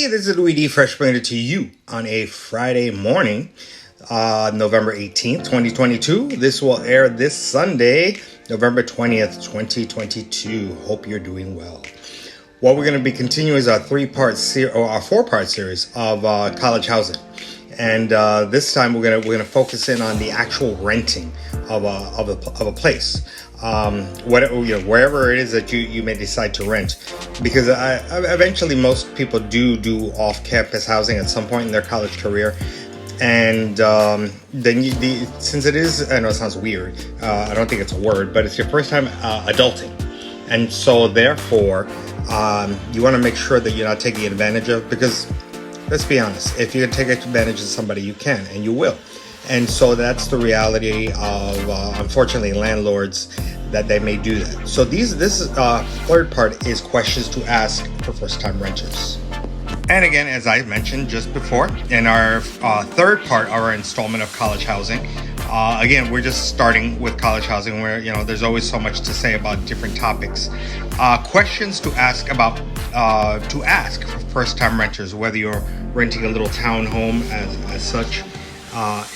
Hey, this is Louis D. Fresh bringing it to you on a Friday morning, November 18th, 2022. This will air this Sunday, November 20th, 2022. Hope you're doing well. What we're going to be continuing is our four-part series of college housing. And this time we're gonna focus in on the actual renting of a place, wherever it is that you may decide to rent, because eventually most people do off-campus housing at some point in their college career, and since it is, I know it sounds weird, I don't think it's a word, but it's your first time adulting, and so therefore you want to make sure that you're not taking advantage of, because let's be honest, if you can take advantage of somebody, you can, and you will. And so that's the reality of, unfortunately, landlords, that they may do that. So this third part is questions to ask for first-time renters. And again, as I mentioned just before, in our third part, our installment of college housing, again, we're just starting with college housing, where there's always so much to say about different topics. Questions to ask for first-time renters, whether you're renting a little townhome as such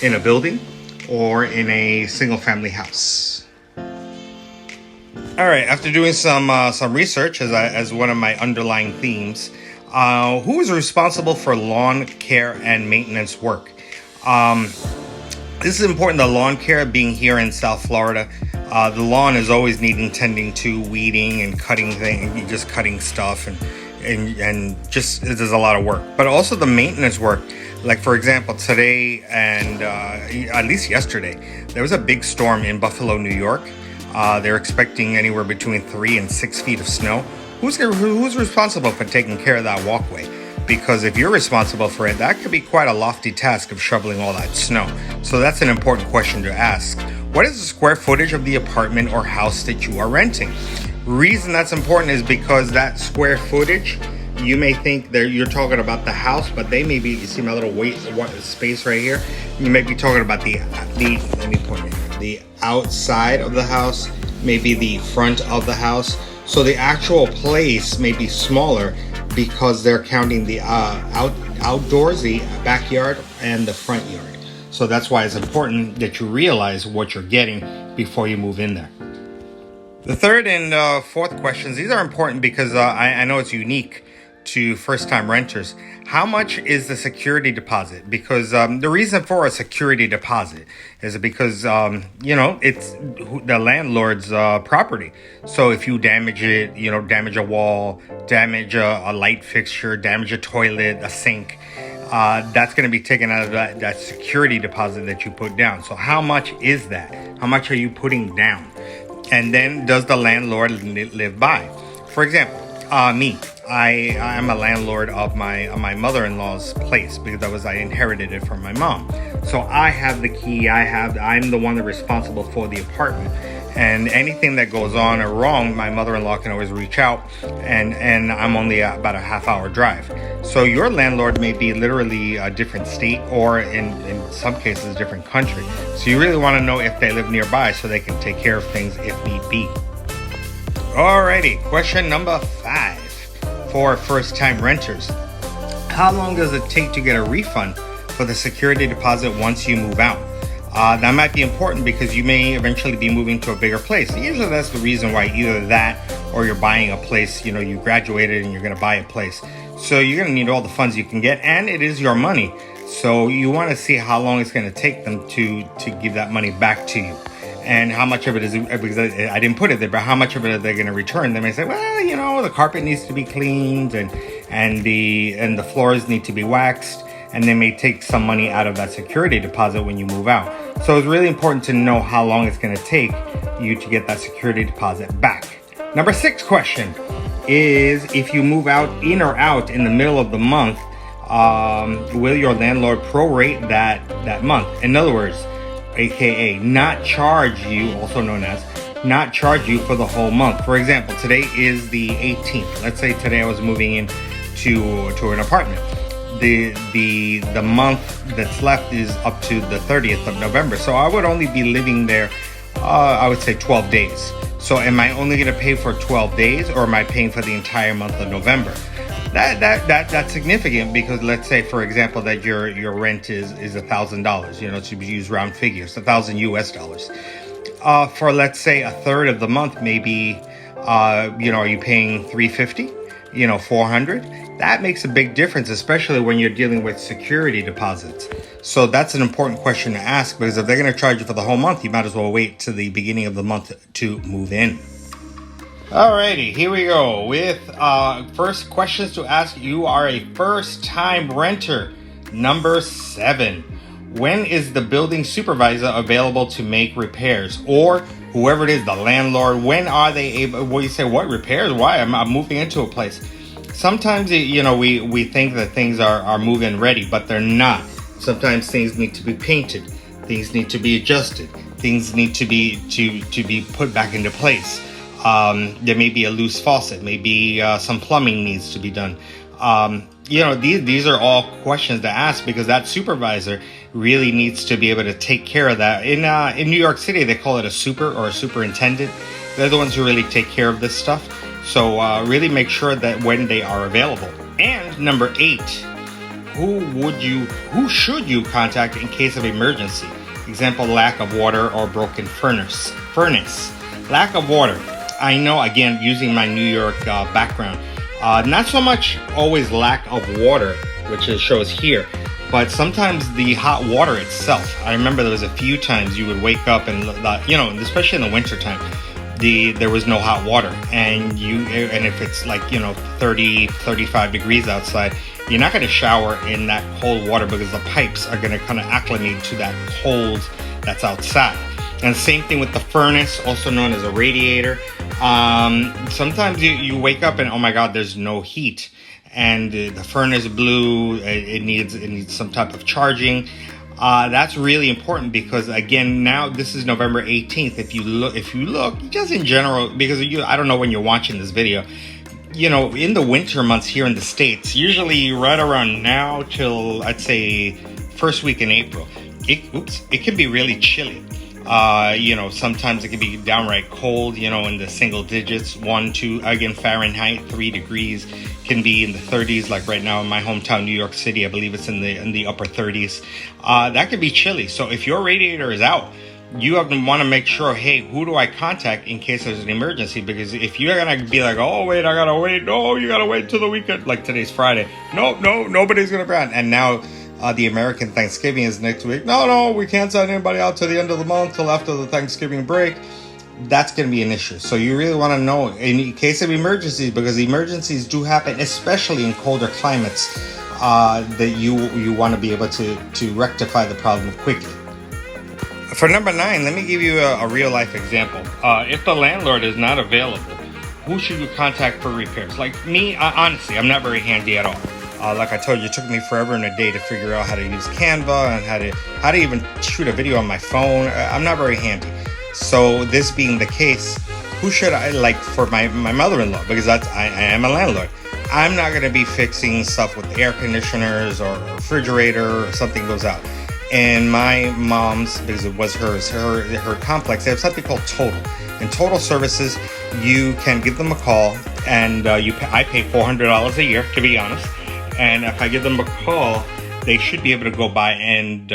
in a building or in a single-family house. All right, after doing some research as one of my underlying themes, who is responsible for lawn care and maintenance work? This is important. The lawn care, being here in South Florida, the lawn is always needing tending to, weeding and cutting things, just cutting stuff, and just there's a lot of work. But also the maintenance work, like for example today and at least yesterday, there was a big storm in Buffalo, New York. They're expecting anywhere between 3 and 6 feet of snow. Who's responsible for taking care of that walkway? Because if you're responsible for it, that could be quite a lofty task of shoveling all that snow. So that's an important question to ask. What is the square footage of the apartment or house that you are renting? Reason that's important is because that square footage, you may think that you're talking about the house, but they may be, you see my little space right here? You may be talking about the outside of the house, maybe the front of the house. So the actual place may be smaller because they're counting the outdoors, the backyard, and the front yard. So that's why it's important that you realize what you're getting before you move in there. The third and fourth questions, these are important because I know it's unique to first-time renters. How much is the security deposit? Because the reason for a security deposit is because, it's the landlord's property. So if you damage it, damage a wall, damage a light fixture, damage a toilet, a sink, that's going to be taken out of that security deposit that you put down. So how much is that? How much are you putting down? And then does the landlord live by? For example, me. I'm a landlord of my mother-in-law's place because I inherited it from my mom. So I have the key. I'm the one that's responsible for the apartment. And anything that goes on or wrong, my mother-in-law can always reach out, and I'm only about a half-hour drive. So your landlord may be literally a different state, or in some cases, a different country. So you really want to know if they live nearby so they can take care of things if need be. Alrighty, question number 5 for first-time renters. How long does it take to get a refund for the security deposit once you move out? That might be important because you may eventually be moving to a bigger place. Usually that's the reason why, either that or you're buying a place, you graduated and you're going to buy a place. So you're going to need all the funds you can get, and it is your money. So you want to see how long it's going to take them to give that money back to you. And how much of it is, because I didn't put it there, but how much of it are they going to return? They may say, well, the carpet needs to be cleaned and the floors need to be waxed, and they may take some money out of that security deposit when you move out. So it's really important to know how long it's going to take you to get that security deposit back. Number 6 question is, if you move out in or out in the middle of the month, will your landlord prorate that month? In other words, aka not charge you, also known as not charge you for the whole month. For example, today is the 18th. Let's say today I was moving in to an apartment. The month that's left is up to the 30th of November. So I would only be living there, I would say 12 days. So am I only going to pay for 12 days, or am I paying for the entire month of November? That's significant, because let's say, for example, that your rent is $1,000, to use round figures, $1,000 US. For let's say a third of the month, maybe, are you paying 350? 400? That makes a big difference, especially when you're dealing with security deposits. So that's an important question to ask, because if they're going to charge you for the whole month, you might as well wait to the beginning of the month to move in. Alrighty, here we go with first questions to ask. You are a first-time renter. Number 7. When is the building supervisor available to make repairs? Or whoever it is, the landlord, when are they able? Well, you say, what repairs? Why? I'm moving into a place. Sometimes, we think that things are move-in ready, but they're not. Sometimes things need to be painted. Things need to be adjusted. Things need to be put back into place. There may be a loose faucet. Maybe some plumbing needs to be done. These are all questions to ask, because that supervisor really needs to be able to take care of that. In New York City, they call it a super or a superintendent. They're the ones who really take care of this stuff. So really make sure that when they are available. And number 8, who should you contact in case of emergency? Example, lack of water or broken furnace. Lack of water. I know, again, using my New York background, not so much always lack of water, which it shows here, but sometimes the hot water itself. I remember there was a few times you would wake up and, especially in the wintertime, there was no hot water, and if it's like 30, 35 degrees outside, you're not going to shower in that cold water, because the pipes are going to kind of acclimate to that cold that's outside. And same thing with the furnace, also known as a radiator. Sometimes you wake up and, oh my God, there's no heat, and the furnace blew. It needs some type of charging. That's really important, because again, now this is November 18th. If you look, just in general, because I don't know when you're watching this video, in the winter months here in the States, usually right around now till, I'd say, first week in April, it can be really chilly. Sometimes it can be downright cold, in the single digits, 1, 2, again, Fahrenheit, 3 degrees, can be in the 30s. Like right now in my hometown, New York City, I believe it's in the upper 30s. That could be chilly. So if your radiator is out, you want to make sure, hey, who do I contact in case there's an emergency? Because if you're going to be like, oh, wait, I got to wait. No, you got to wait till the weekend. Like today's Friday. No, nobody's going to grant. And now the American Thanksgiving is next week. No, we can't send anybody out to the end of the month till after the Thanksgiving break. That's going to be an issue. So you really want to know in case of emergencies, because emergencies do happen, especially in colder climates, that you want to be able to rectify the problem quickly. For number 9, let me give you a real life example. If the landlord is not available, who should you contact for repairs? Like me, honestly, I'm not very handy at all. Like I told you, it took me forever and a day to figure out how to use Canva and how to even shoot a video on my phone. I'm not very handy. So this being the case, who should I like for my mother-in-law? Because I am a landlord. I'm not going to be fixing stuff with air conditioners or refrigerator or something goes out. And my mom's, because it was her complex, they have something called Total. In Total Services, you can give them a call, and I pay $400 a year, to be honest. And if I give them a call, they should be able to go by and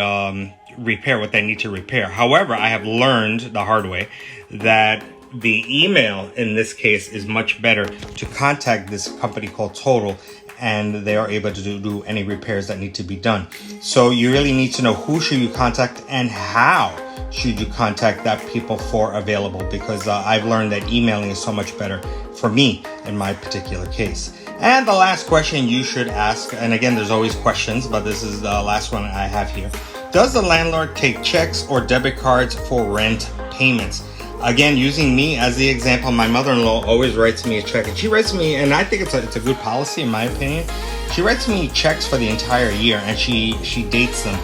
repair what they need to repair. However, I have learned the hard way that the email in this case is much better to contact this company called Total, and they are able to do any repairs that need to be done. So you really need to know who should you contact and how should you contact that people for available, because I've learned that emailing is so much better for me in my particular case. And the last question you should ask, and again, there's always questions, but this is the last one I have here. Does the landlord take checks or debit cards for rent payments? Again, using me as the example, my mother-in-law always writes me a check, and she writes me, and I think it's a good policy in my opinion. She writes me checks for the entire year, and she dates them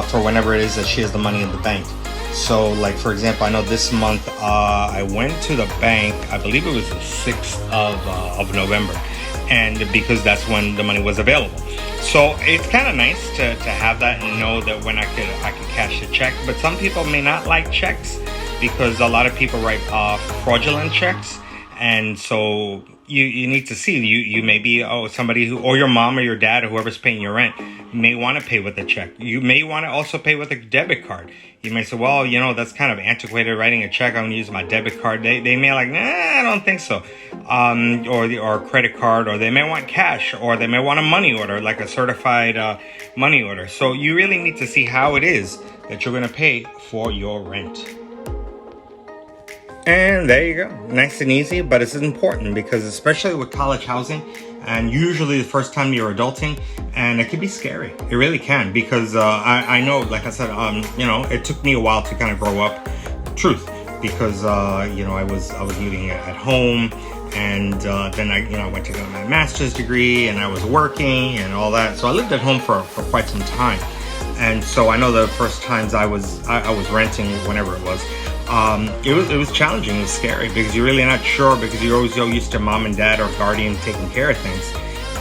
for whenever it is that she has the money in the bank. So, like for example, I know this month I went to the bank. I believe it was the 6th of November, and because that's when the money was available. So it's kind of nice to have that and know that when I could cash the check. But some people may not like checks, because a lot of people write fraudulent checks, and so you need to see. You may be somebody who, or your mom or your dad or whoever's paying your rent may want to pay with a check. You may want to also pay with a debit card. You may say, well, that's kind of antiquated, writing a check. I'm gonna use my debit card. They may like, nah, I don't think so. Or credit card, or they may want cash, or they may want a money order, like a certified money order. So you really need to see how it is that you're gonna pay for your rent. And there you go. Nice and easy, but it's important because especially with college housing, and usually the first time you're adulting, and it can be scary. It really can, because I know, like I said, it took me a while to kind of grow up. Truth, because I was living at home, and then I went to get my master's degree, and I was working and all that. So I lived at home for quite some time, and so I know the first times I was renting, whenever it was. It was challenging. It was scary because you're really not sure, because you're always so used to mom and dad or guardian taking care of things.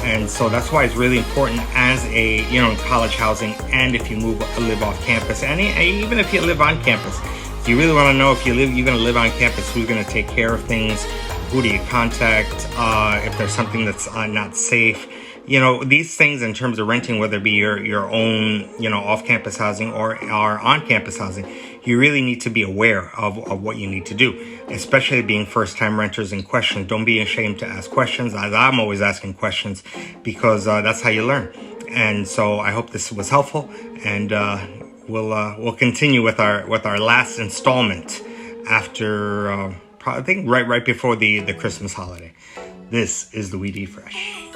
And so that's why it's really important as in college housing, and if you live off campus, and even if you live on campus, you really want to know if you're going to live on campus, who's going to take care of things, who do you contact, if there's something that's not safe. These things in terms of renting, whether it be your own, off-campus housing or on-campus housing, you really need to be aware of what you need to do, especially being first-time renters in questions. Don't be ashamed to ask questions, as I'm always asking questions, because that's how you learn. And so I hope this was helpful, and we'll continue with our last installment after I think right before the Christmas holiday. This is the Weedy Fresh.